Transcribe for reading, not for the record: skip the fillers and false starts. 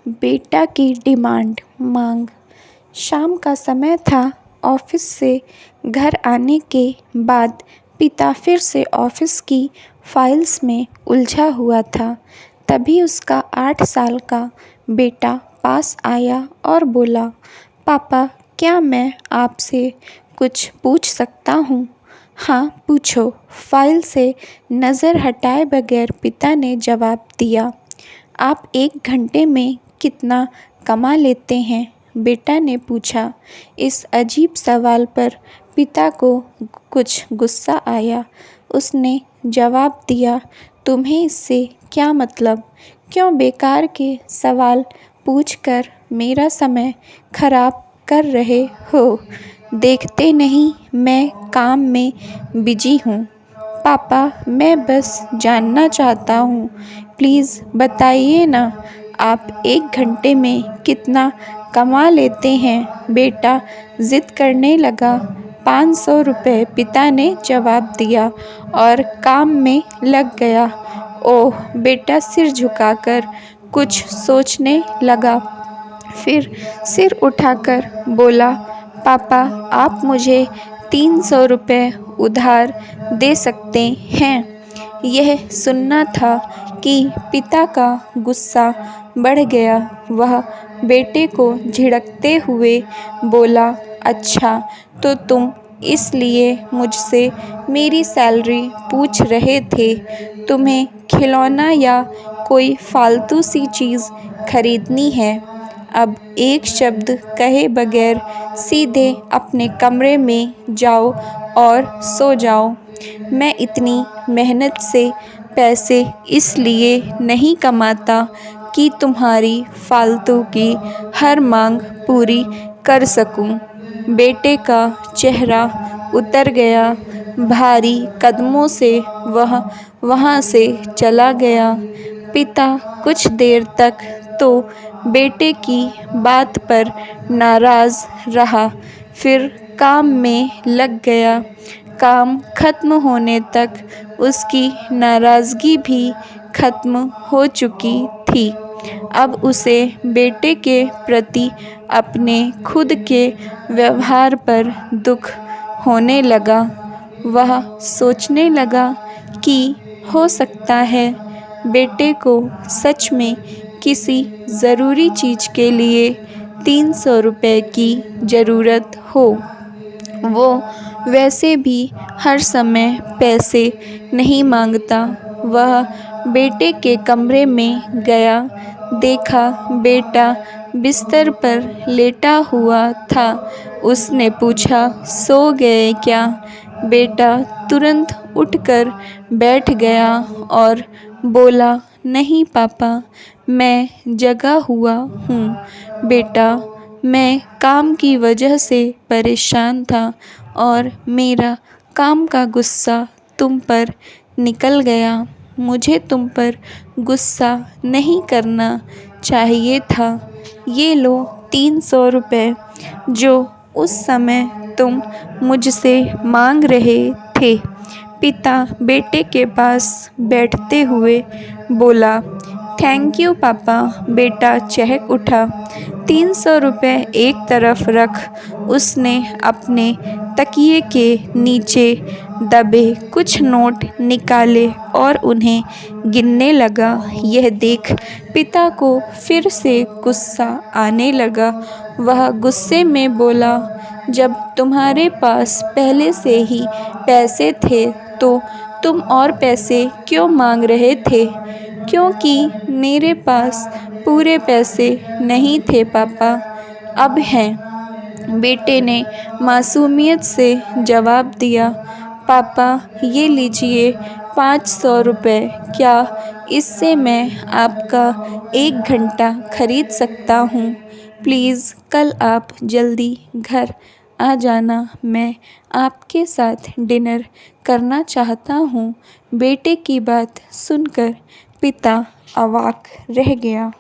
बेटा की डिमांड मांग। शाम का समय था। ऑफिस से घर आने के बाद पिता फिर से ऑफिस की फाइल्स में उलझा हुआ था। तभी उसका 8 साल का बेटा पास आया और बोला, पापा क्या मैं आपसे कुछ पूछ सकता हूँ? हाँ पूछो, फाइल से नज़र हटाए बगैर पिता ने जवाब दिया। आप 1 घंटे में कितना कमा लेते हैं? बेटा ने पूछा। इस अजीब सवाल पर पिता को कुछ गुस्सा आया। उसने जवाब दिया, तुम्हें इससे क्या मतलब? क्यों बेकार के सवाल पूछकर मेरा समय खराब कर रहे हो? देखते नहीं मैं काम में बिजी हूँ। पापा मैं बस जानना चाहता हूँ, प्लीज़ बताइए ना, आप 1 घंटे में कितना कमा लेते हैं? बेटा ज़िद करने लगा। 500 रुपये, पिता ने जवाब दिया और काम में लग गया। ओह, बेटा सिर झुकाकर कुछ सोचने लगा, फिर सिर उठाकर बोला, पापा आप मुझे 300 रुपये उधार दे सकते हैं? यह सुनना था कि पिता का गुस्सा बढ़ गया। वह बेटे को झिड़कते हुए बोला, अच्छा तो तुम इसलिए मुझसे मेरी सैलरी पूछ रहे थे? तुम्हें खिलौना या कोई फालतू सी चीज़ खरीदनी है? अब एक शब्द कहे बगैर सीधे अपने कमरे में जाओ और सो जाओ। मैं इतनी मेहनत से पैसे इसलिए नहीं कमाता कि तुम्हारी फालतू की हर मांग पूरी कर सकूं। बेटे का चेहरा उतर गया। भारी कदमों से वह वहाँ से चला गया। पिता कुछ देर तक तो बेटे की बात पर नाराज़ रहा, फिर काम में लग गया। काम खत्म होने तक उसकी नाराज़गी भी खत्म हो चुकी थी। अब उसे बेटे के प्रति अपने खुद के व्यवहार पर दुख होने लगा। वह सोचने लगा कि हो सकता है बेटे को सच में किसी ज़रूरी चीज़ के लिए 300 रुपये की ज़रूरत हो। वो वैसे भी हर समय पैसे नहीं मांगता। वह बेटे के कमरे में गया, देखा बेटा बिस्तर पर लेटा हुआ था। उसने पूछा, सो गए क्या? बेटा तुरंत उठकर बैठ गया और बोला, नहीं पापा, मैं जगा हुआ हूँ। बेटा मैं काम की वजह से परेशान था और मेरा काम का गुस्सा तुम पर निकल गया। मुझे तुम पर गुस्सा नहीं करना चाहिए था। ये लो 300 रुपये जो उस समय तुम मुझसे मांग रहे थे। पिता बेटे के पास बैठते हुए बोला, थैंक यू पापा। बेटा चहक उठा। 300 रुपये एक तरफ रख उसने अपने तकिए के नीचे दबे कुछ नोट निकाले और उन्हें गिनने लगा। यह देख पिता को फिर से गुस्सा आने लगा। वह गुस्से में बोला, जब तुम्हारे पास पहले से ही पैसे थे तो तुम और पैसे क्यों मांग रहे थे? क्योंकि मेरे पास पूरे पैसे नहीं थे पापा, अब हैं। बेटे ने मासूमियत से जवाब दिया, पापा ये लीजिए 500 रुपये। क्या इससे मैं आपका 1 घंटा खरीद सकता हूँ? प्लीज़ कल आप जल्दी घर आ जाना, मैं आपके साथ डिनर करना चाहता हूँ। बेटे की बात सुनकर पिता अवाक रह गया।